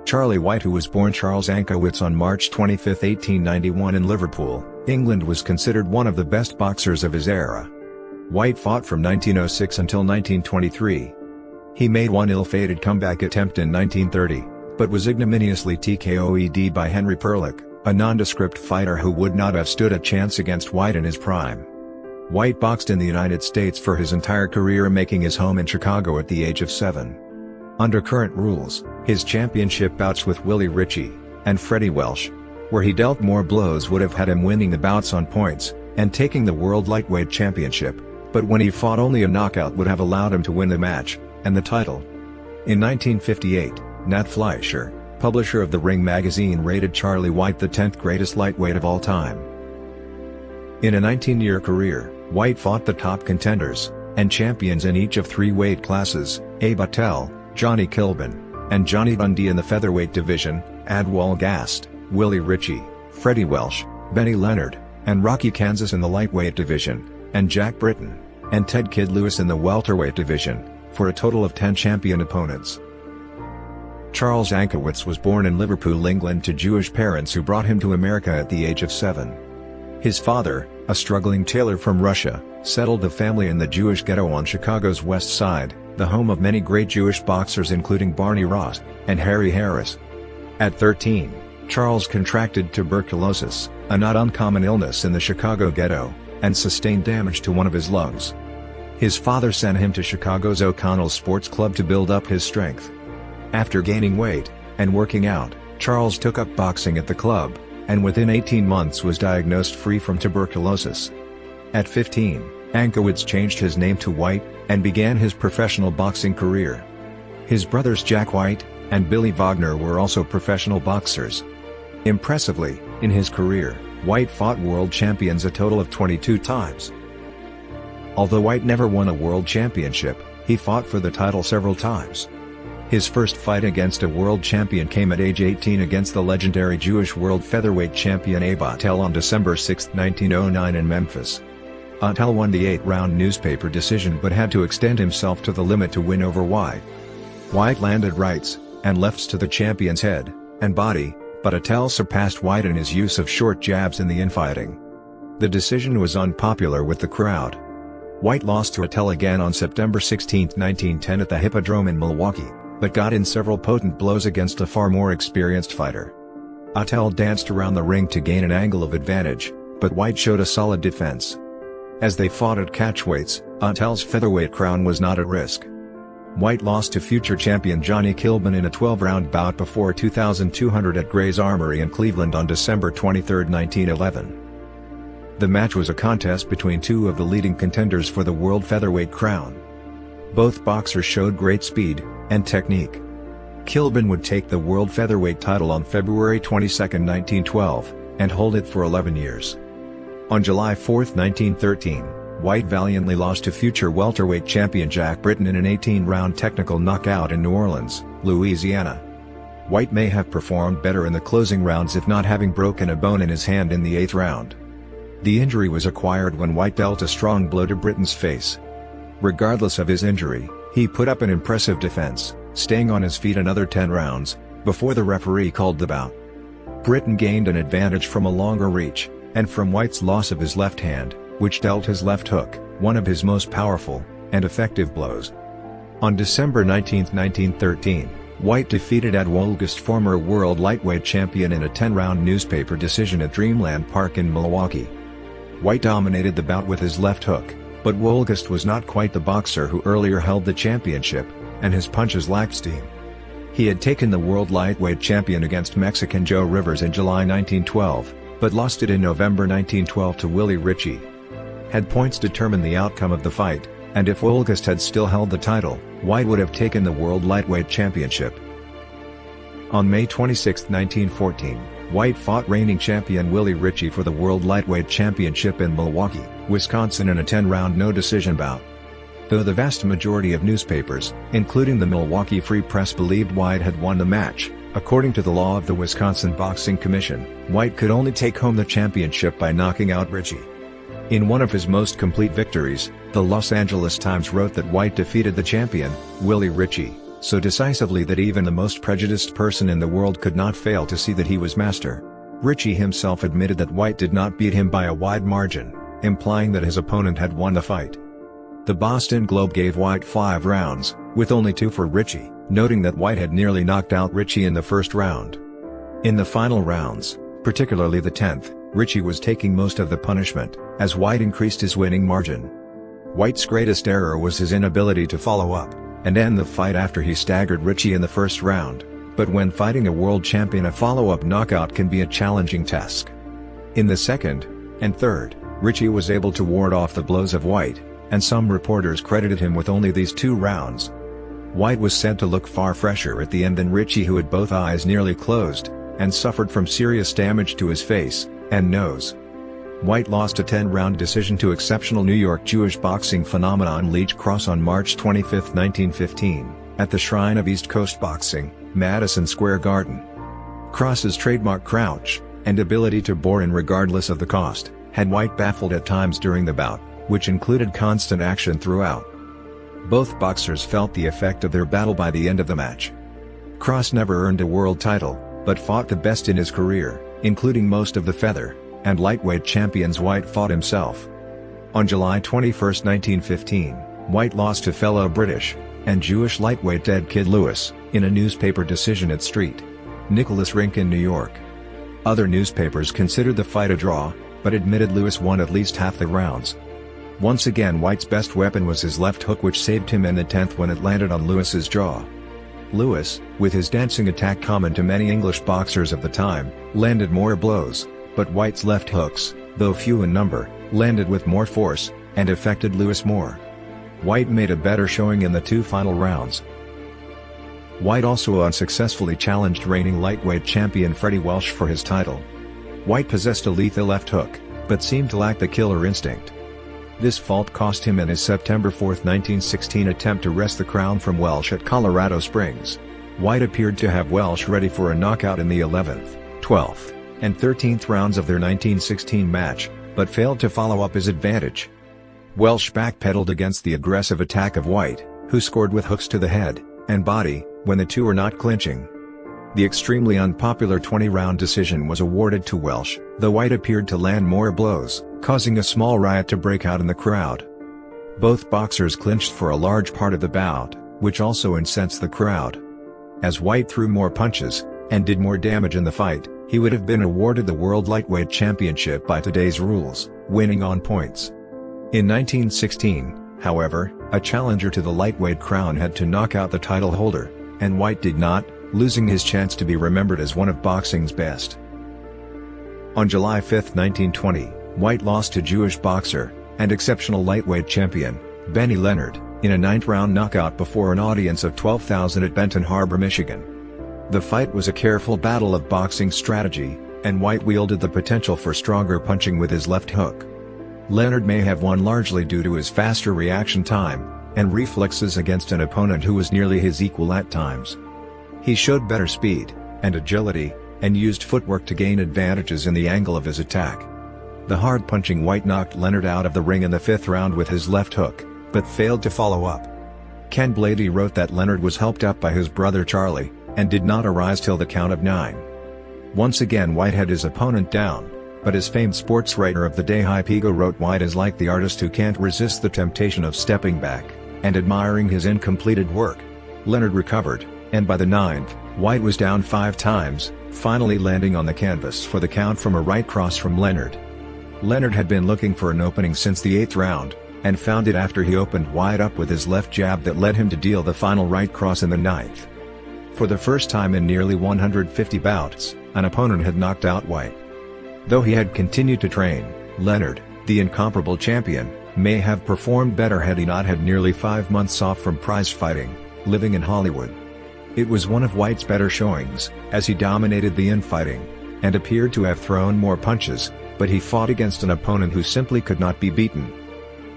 Charley White, who was born Charles Anchowitz on March 25, 1891 in Liverpool, England, was considered one of the best boxers of his era. White fought from 1906 until 1923. He made one ill-fated comeback attempt in 1930, but was ignominiously TKOed by Henry Perlick, a nondescript fighter who would not have stood a chance against White in his prime. White boxed in the United States for his entire career, making his home in Chicago at the age of 7. Under current rules, his championship bouts with Willie Ritchie and Freddie Welsh, where he dealt more blows, would have had him winning the bouts on points and taking the World Lightweight Championship, but when he fought, only a knockout would have allowed him to win the match and the title. In 1958, Nat Fleischer, publisher of the Ring magazine, rated Charley White the 10th greatest lightweight of all time. In a 19-year career, White fought the top contenders and champions in each of 3 weight classes: Abe Attell, Johnny Kilbin, and Johnny Dundee in the featherweight division, Adwal Gast, Willie Ritchie, Freddie Welsh, Benny Leonard, and Rocky Kansas in the lightweight division, and Jack Britton and Ted Kid Lewis in the welterweight division, for a total of 10 champion opponents. Charles Anchowitz was born in Liverpool, England, to Jewish parents who brought him to America at the age of 7. His father, a struggling tailor from Russia, settled the family in the Jewish ghetto on Chicago's West Side, the home of many great Jewish boxers including Barney Ross and Harry Harris. At 13, Charles contracted tuberculosis, a not uncommon illness in the Chicago ghetto, and sustained damage to one of his lungs. His father sent him to Chicago's O'Connell Sports Club to build up his strength. After gaining weight and working out, Charles took up boxing at the club, and within 18 months was diagnosed free from tuberculosis. At 15, Anchowitz changed his name to White and began his professional boxing career. His brothers Jack White and Billy Wagner were also professional boxers. Impressively, in his career, White fought world champions a total of 22 times. Although White never won a world championship, he fought for the title several times. His first fight against a world champion came at age 18 against the legendary Jewish world featherweight champion Abe Attell on December 6, 1909 in Memphis. Attell won the 8-round newspaper decision but had to extend himself to the limit to win over White. White landed rights and lefts to the champion's head and body, but Attell surpassed White in his use of short jabs in the infighting. The decision was unpopular with the crowd. White lost to Attell again on September 16, 1910 at the Hippodrome in Milwaukee, but got in several potent blows against a far more experienced fighter. Attell danced around the ring to gain an angle of advantage, but White showed a solid defense. As they fought at catchweights, Attell's featherweight crown was not at risk. White lost to future champion Johnny Kilbin in a 12-round bout before 2,200 at Gray's Armory in Cleveland on December 23, 1911. The match was a contest between 2 of the leading contenders for the world featherweight crown. Both boxers showed great speed and technique. Kilbin would take the world featherweight title on February 22, 1912, and hold it for 11 years. On July 4, 1913, White valiantly lost to future welterweight champion Jack Britton in an 18-round technical knockout in New Orleans, Louisiana. White may have performed better in the closing rounds if not having broken a bone in his hand in the 8th round. The injury was acquired when White dealt a strong blow to Britton's face. Regardless of his injury, he put up an impressive defense, staying on his feet another 10 rounds, before the referee called the bout. Britton gained an advantage from a longer reach, and from White's loss of his left hand, which dealt his left hook, one of his most powerful and effective blows. On December 19, 1913, White defeated Adwal Gast, former world lightweight champion, in a 10-round newspaper decision at Dreamland Park in Milwaukee. White dominated the bout with his left hook, but Wolgast was not quite the boxer who earlier held the championship, and his punches lacked steam. He had taken the world lightweight champion against Mexican Joe Rivers in July 1912, but lost it in November 1912 to Willie Ritchie. Had points determined the outcome of the fight, and if Wolgast had still held the title, White would have taken the world lightweight championship. On May 26, 1914, White fought reigning champion Willie Ritchie for the world lightweight championship in Milwaukee, Wisconsin in a 10-round no-decision bout. Though the vast majority of newspapers, including the Milwaukee Free Press, believed White had won the match, according to the law of the Wisconsin Boxing Commission, White could only take home the championship by knocking out Ritchie. In one of his most complete victories, the Los Angeles Times wrote that White defeated the champion, Willie Ritchie, so decisively that even the most prejudiced person in the world could not fail to see that he was master. Ritchie himself admitted that White did not beat him by a wide margin, implying that his opponent had won the fight. The Boston Globe gave White 5 rounds, with only 2 for Ritchie, noting that White had nearly knocked out Ritchie in the first round. In the final rounds, particularly the 10th, Ritchie was taking most of the punishment, as White increased his winning margin. White's greatest error was his inability to follow up and end the fight after he staggered Ritchie in the first round, but when fighting a world champion, a follow-up knockout can be a challenging task. In the second and third, Ritchie was able to ward off the blows of White, and some reporters credited him with only these 2 rounds. White was said to look far fresher at the end than Ritchie, who had both eyes nearly closed and suffered from serious damage to his face and nose. White lost a 10-round decision to exceptional New York Jewish boxing phenomenon Leach Cross on March 25, 1915, at the Shrine of East Coast Boxing, Madison Square Garden. Cross's trademark crouch and ability to bore in regardless of the cost had White baffled at times during the bout, which included constant action throughout. Both boxers felt the effect of their battle by the end of the match. Cross never earned a world title, but fought the best in his career, including most of the feather and lightweight champions White fought himself. On July 21, 1915, White lost to fellow British and Jewish lightweight Ed Kid Lewis, in a newspaper decision at St. Nicholas Rink in New York. Other newspapers considered the fight a draw, but admitted Lewis won at least half the rounds. Once again, White's best weapon was his left hook, which saved him in the 10th when it landed on Lewis's jaw. Lewis, with his dancing attack common to many English boxers of the time, landed more blows, but White's left hooks, though few in number, landed with more force and affected Lewis more. White made a better showing in the 2 final rounds. White also unsuccessfully challenged reigning lightweight champion Freddie Welsh for his title. White possessed a lethal left hook, but seemed to lack the killer instinct. This fault cost him in his September 4, 1916 attempt to wrest the crown from Welsh at Colorado Springs. White appeared to have Welsh ready for a knockout in the 11th, 12th, and 13th rounds of their 1916 match, but failed to follow up his advantage. Welsh backpedaled against the aggressive attack of White, who scored with hooks to the head and body when the two were not clinching. The extremely unpopular 20-round decision was awarded to Welsh, though White appeared to land more blows, causing a small riot to break out in the crowd. Both boxers clinched for a large part of the bout, which also incensed the crowd. As White threw more punches and did more damage in the fight, he would have been awarded the World Lightweight Championship by today's rules, winning on points. In 1916, however, a challenger to the lightweight crown had to knock out the title holder, and White did not, losing his chance to be remembered as one of boxing's best. On July 5, 1920, White lost to Jewish boxer and exceptional lightweight champion Benny Leonard in a 9th-round knockout before an audience of 12,000 at Benton Harbor, Michigan. The fight was a careful battle of boxing strategy, and White wielded the potential for stronger punching with his left hook. Leonard may have won largely due to his faster reaction time and reflexes against an opponent who was nearly his equal at times. He showed better speed and agility, and used footwork to gain advantages in the angle of his attack. The hard-punching White knocked Leonard out of the ring in the 5th round with his left hook, but failed to follow up. Ken Blady wrote that Leonard was helped up by his brother Charlie, and did not arise till the count of 9. Once again White had his opponent down, but as famed sports writer of the day Hype Ego wrote, White is like the artist who can't resist the temptation of stepping back and admiring his incompleted work. Leonard recovered, and by the 9th, White was down 5 times, finally landing on the canvas for the count from a right cross from Leonard. Leonard had been looking for an opening since the 8th round, and found it after he opened White up with his left jab that led him to deal the final right cross in the 9th. For the first time in nearly 150 bouts, an opponent had knocked out White. Though he had continued to train, Leonard, the incomparable champion, may have performed better had he not had nearly 5 months off from prize fighting, living in Hollywood. It was one of White's better showings, as he dominated the infighting, and appeared to have thrown more punches, but he fought against an opponent who simply could not be beaten.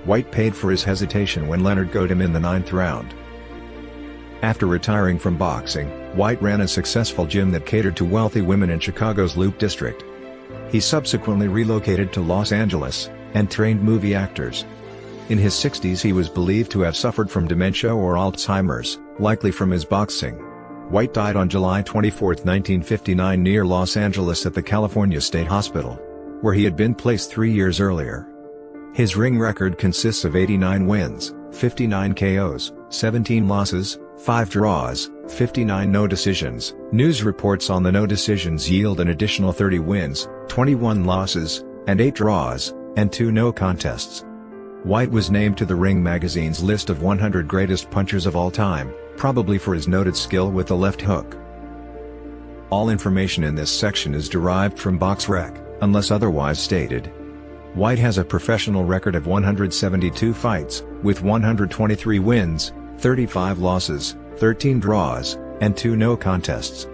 White paid for his hesitation when Leonard goaded him in the 9th round. After retiring from boxing, White ran a successful gym that catered to wealthy women in Chicago's Loop District. He subsequently relocated to Los Angeles, and trained movie actors. In his 60s he was believed to have suffered from dementia or Alzheimer's, likely from his boxing. White died on July 24, 1959 near Los Angeles at the California State Hospital, where he had been placed 3 years earlier. His ring record consists of 89 wins, 59 KOs, 17 losses, 5 draws, 59 no decisions. News reports on the no decisions yield an additional 30 wins, 21 losses, and 8 draws, and 2 no contests. White was named to the Ring magazine's list of 100 greatest punchers of all time, probably for his noted skill with the left hook. All information in this section is derived from BoxRec, unless otherwise stated. White has a professional record of 172 fights, with 123 wins, 35 losses, 13 draws, and 2 no contests.